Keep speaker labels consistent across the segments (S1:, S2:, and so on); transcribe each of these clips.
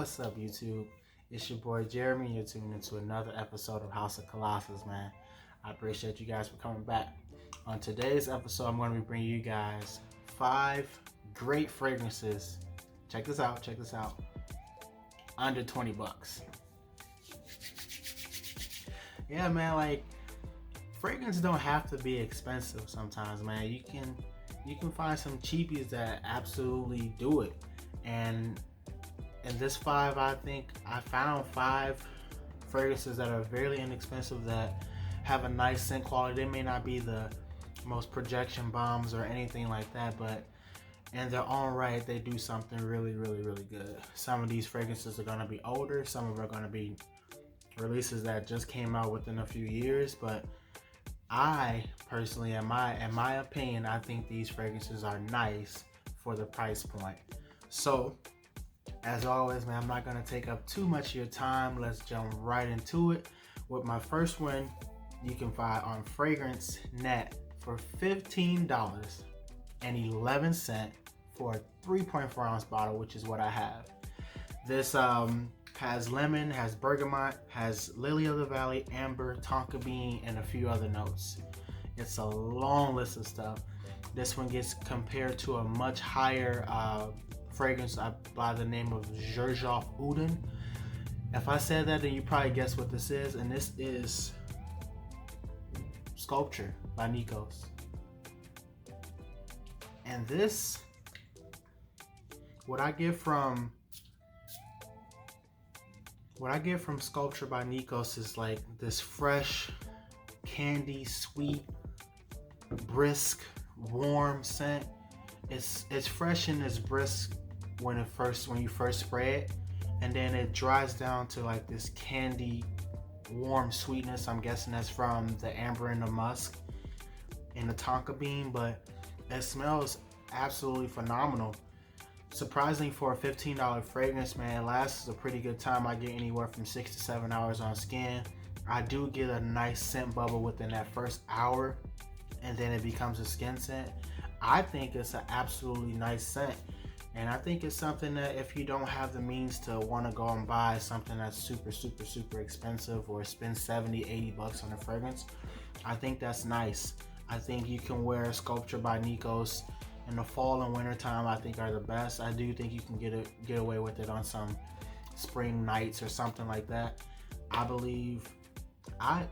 S1: What's up, YouTube? It's your boy Jeremy. You're tuning into another episode of House of Kollasus, man. I appreciate you guys for coming back. On today's episode, I'm going to be bringing you guys 5 great fragrances. Check this out. Under 20 bucks. Yeah, man, like, fragrances don't have to be expensive sometimes, man. You can find some cheapies that absolutely do it. And in this 5, I think I found 5 fragrances that are very inexpensive that have a nice scent quality. They may not be the most projection bombs or anything like that, but in their own right, they do something really good. Some of these fragrances are going to be older. Some of them are going to be releases that just came out within a few years, but I personally, in my opinion, I think these fragrances are nice for the price point. So, as always, man, I'm not going to take up too much of your time. Let's jump right into it. With my first one, you can find on Fragrance Net for $15.11 for a 3.4 ounce bottle, which is what I have. This has lemon, has bergamot, has lily of the valley, amber, tonka bean, and a few other notes. It's a long list of stuff. This one gets compared to a much higher fragrance by the name of Yooooooo. If I said that, then you probably guess what this is, and this is Sculpture by Nikos. And this, what I get from Sculpture by Nikos is like this fresh, candy, sweet, brisk, warm scent. It's fresh and it's brisk when you first spray it, and then it dries down to like this candy, warm sweetness. I'm guessing that's from the amber and the musk and the tonka bean, but it smells absolutely phenomenal. Surprisingly, for a $15 fragrance, man, it lasts a pretty good time. I get anywhere from 6 to 7 hours on skin. I do get a nice scent bubble within that first hour, and then it becomes a skin scent. I think it's an absolutely nice scent, and I think it's something that if you don't have the means to want to go and buy something that's super expensive or spend 70, 80 bucks on a fragrance, I think that's nice. I think you can wear Sculpture by Nikos in the fall and winter time. I think are the best. I do think you can get away with it on some spring nights or something like that.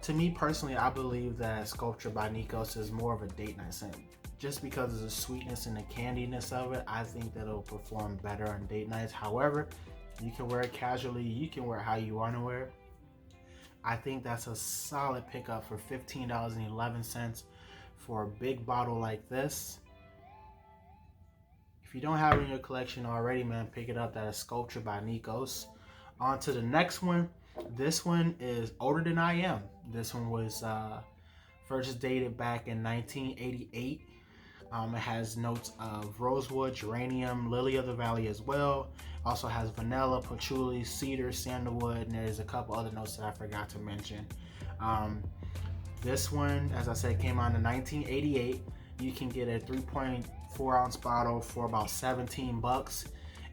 S1: To me personally, I believe that Sculpture by Nikos is more of a date night scent. Just because of the sweetness and the candiness of it, I think that it'll perform better on date nights. However, you can wear it casually. You can wear it how you want to wear it. I think that's a solid pickup for $15.11 for a big bottle like this. If you don't have it in your collection already, man, pick it up. That is Sculpture by Nikos. On to the next one. This one is older than I am. This one was first dated back in 1988. It has notes of rosewood, geranium, lily of the valley as well. Also has vanilla, patchouli, cedar, sandalwood, and there's a couple other notes that I forgot to mention. This one, as I said, came out in 1988. You can get a 3.4 ounce bottle for about 17 bucks.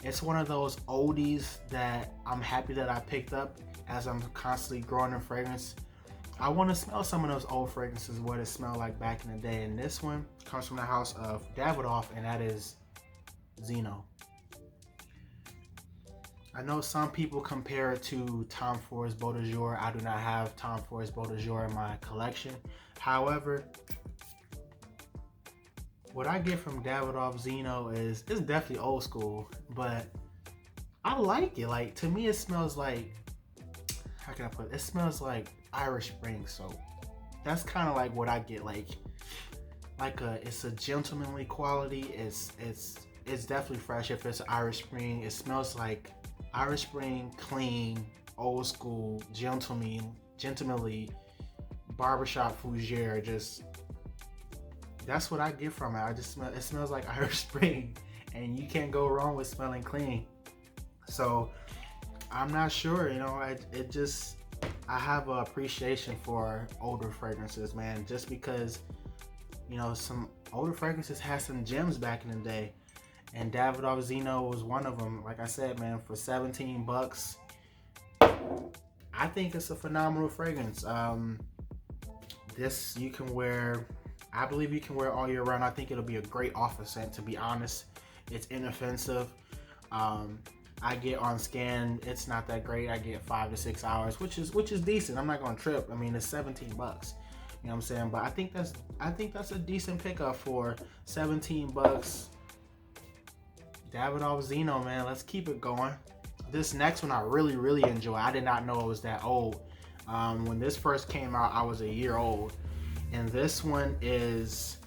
S1: It's one of those oldies that I'm happy that I picked up as I'm constantly growing in fragrance. I want to smell some of those old fragrances, what it smelled like back in the day. And this one comes from the house of Davidoff, and that is Zeno. I know some people compare it to Tom Ford's Beau de Jour. I do not have Tom Ford's Beau de Jour in my collection. However, what I get from Davidoff Zeno is, it's definitely old school, but I like it. Like, to me, it smells like, how can I put it? It smells like Irish Spring. So that's kind of like what I get. It's a gentlemanly quality. It's definitely fresh. If it's Irish Spring, it smells like Irish Spring, clean, old school, gentlemanly, barbershop fougere. Just, that's what I get from it. It smells like Irish Spring, and you can't go wrong with smelling clean. So I'm not sure, I have an appreciation for older fragrances, man, just because, some older fragrances had some gems back in the day. and Davidoff Zeno was one of them. Like I said, man, for 17 bucks, I think it's a phenomenal fragrance. This you can wear, I believe you can wear all year round. I think it'll be a great office scent, to be honest. It's inoffensive. I get on scan, it's not that great. I get 5 to 6 hours, which is decent. I'm not gonna trip. I mean, it's 17 bucks. You know what I'm saying? But I think that's a decent pickup for 17 bucks. Davidoff Zeno, man. Let's keep it going. This next one I really enjoy. I did not know it was that old. When this first came out, I was a year old. And this one has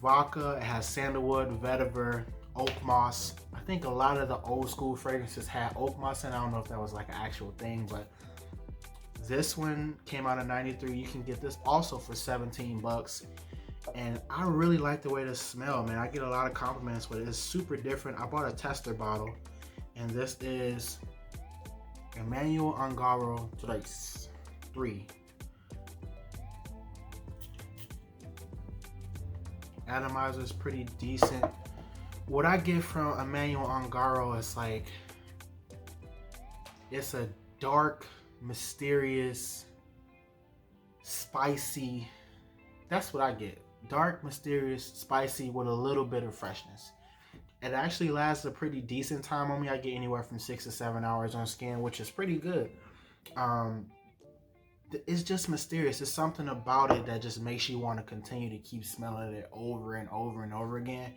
S1: vodka, it has sandalwood, vetiver, oak moss. I think a lot of the old school fragrances had oak moss, and I don't know if that was like an actual thing, but this one came out in '93. You can get this also for 17 bucks. And I really like the way this smells, man. I get a lot of compliments with it. It's super different. I bought a tester bottle, and this is Emmanuel Ungaro 3. Atomizer is pretty decent. What I get from Emmanuel Ungaro is like, it's a dark, mysterious, spicy. That's what I get. Dark, mysterious, spicy with a little bit of freshness. It actually lasts a pretty decent time on me. I get anywhere from 6 to 7 hours on skin, which is pretty good. It's just mysterious. There's something about it that just makes you want to continue to keep smelling it over and over and over again.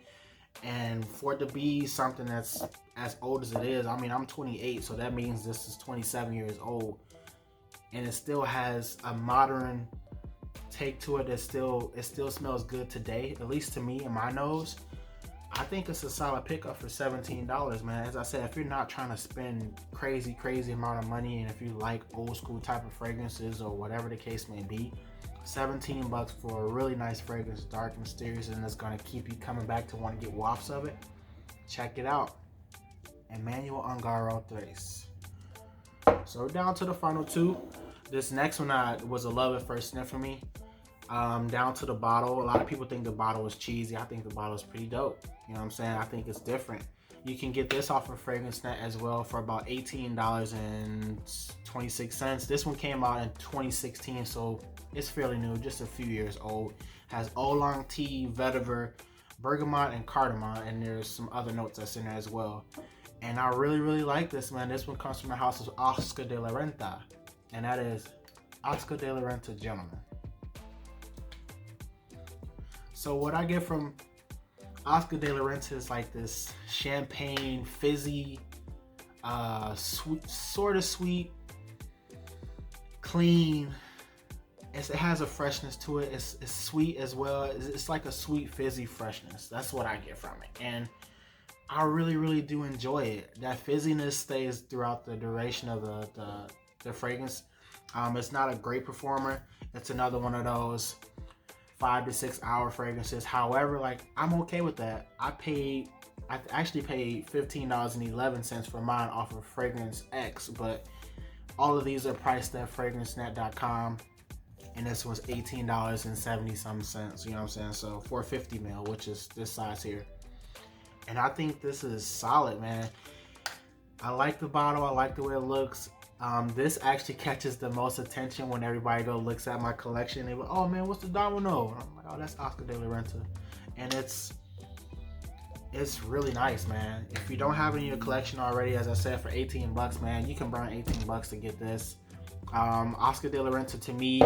S1: And for it to be something that's as old as it is, I mean, I'm 28, so that means this is 27 years old, and it still has a modern take to it. It still smells good today, at least to me and my nose. I think it's a solid pickup for $17, man. As I said, if you're not trying to spend crazy amount of money, and if you like old school type of fragrances or whatever the case may be, 17 bucks for a really nice fragrance, dark, mysterious, and it's gonna keep you coming back to want to get wafts of it. Check it out. Emmanuel Ungaro 3. So down to the final two. This next one was a love at first sniff for me. Down to the bottle. A lot of people think the bottle is cheesy. I think the bottle is pretty dope. You know what I'm saying? I think it's different. You can get this off of FragranceNet as well for about $18.26. This one came out in 2016, so it's fairly new, just a few years old. Has oolong tea, vetiver, bergamot, and cardamom, and there's some other notes that's in there as well. And I really like this, man. This one comes from the house of Oscar de la Renta, and that is Oscar de la Renta Gentleman. So what I get from Oscar de la Renta is like this champagne, fizzy, sweet, sort of sweet, clean. It has a freshness to it. It's sweet as well. It's like a sweet, fizzy freshness. That's what I get from it. And I really do enjoy it. That fizziness stays throughout the duration of the fragrance. It's not a great performer. It's another one of those 5 to 6 hour fragrances. However, like, I'm okay with that. I actually paid $15.11 for mine off of Fragrance X, but all of these are priced at fragrancenet.com, and this was $18.70 some cents. You know what I'm saying? So 450 ml, which is this size here. And I think this is solid, man. I like the bottle. I like the way it looks. This actually catches the most attention when everybody looks at my collection. They go, "Oh man, what's the Domino?" And I'm like, "Oh, that's Oscar de la Renta," and it's really nice, man. If you don't have it in your collection already, as I said, for 18 bucks, man, you can burn 18 bucks to get this. Oscar de la Renta, to me,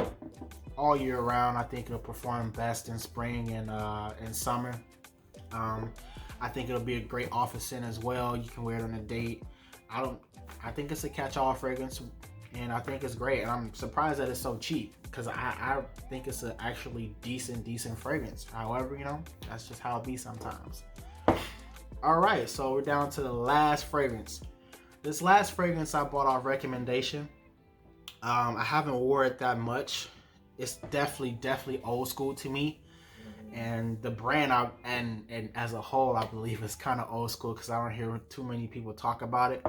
S1: all year round, I think it'll perform best in spring and summer. I think it'll be a great office scent as well. You can wear it on a date. I think it's a catch-all fragrance, and I think it's great. And I'm surprised that it's so cheap, because I think it's an actually decent fragrance. However, you know, that's just how it be sometimes. All right, so we're down to the last fragrance. This last fragrance I bought off recommendation. I haven't wore it that much. It's definitely old school to me. And the brand and as a whole, I believe is kind of old school, because I don't hear too many people talk about it.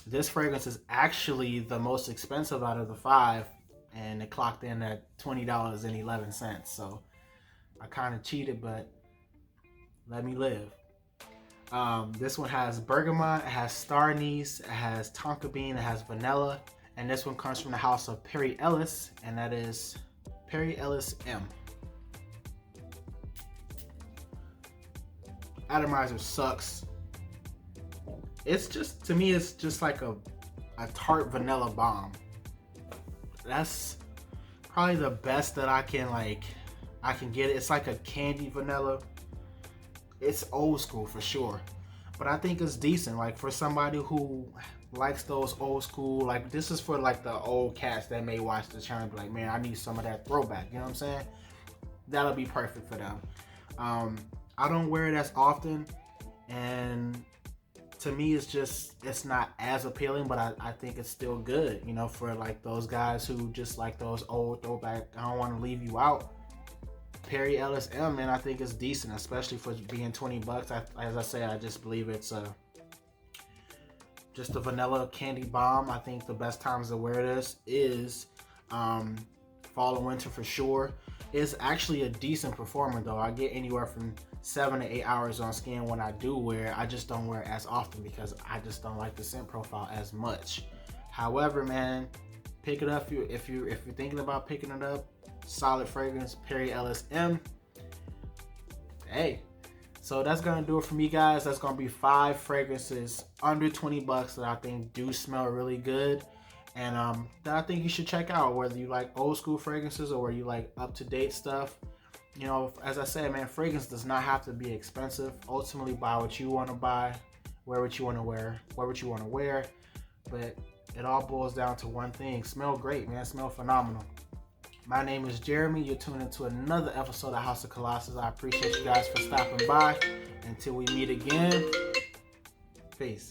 S1: This fragrance is actually the most expensive out of the 5, and it clocked in at $20.11. So I kind of cheated, but let me live. This one has bergamot, it has star anise, it has tonka bean, it has vanilla, and this one comes from the house of Perry Ellis, and that is Perry Ellis M. Atomizer sucks. It's just, to me, it's just like a tart vanilla bomb. That's probably the best that I can get it. It's like a candy vanilla. It's old school for sure, but I think it's decent. Like for somebody who likes those old school, like this is for like the old cats that may watch the channel and be like, man, I need some of that throwback. You know what I'm saying? That'll be perfect for them. I don't wear it as often, and to me it's not as appealing, but I think it's still good, you know, for like those guys who just like those old throwback. I don't want to leave you out. Perry Ellis M, man, I think it's decent, especially for being 20 bucks. As I say, I just believe it's just a vanilla candy bomb. I think the best times to wear this is fall and winter for sure. It's actually a decent performer though. I get anywhere from 7 to 8 hours on skin when I do wear it. I just don't wear it as often because I just don't like the scent profile as much. However, man, pick it up if you're thinking about picking it up. Solid fragrance, Perry Ellis M. Hey, so that's gonna do it for me, guys. That's gonna be 5 fragrances under 20 bucks that I think do smell really good, and that I think you should check out, whether you like old school fragrances or whether you like up-to-date stuff. You know, as I said, man, fragrance does not have to be expensive. Ultimately, buy what you want to buy, wear what you want to wear, but it all boils down to one thing: smell great, man. Smell phenomenal. My name is Jeremy. You're tuning into another episode of House of Kollasus. I appreciate you guys for stopping by. Until we meet again, peace.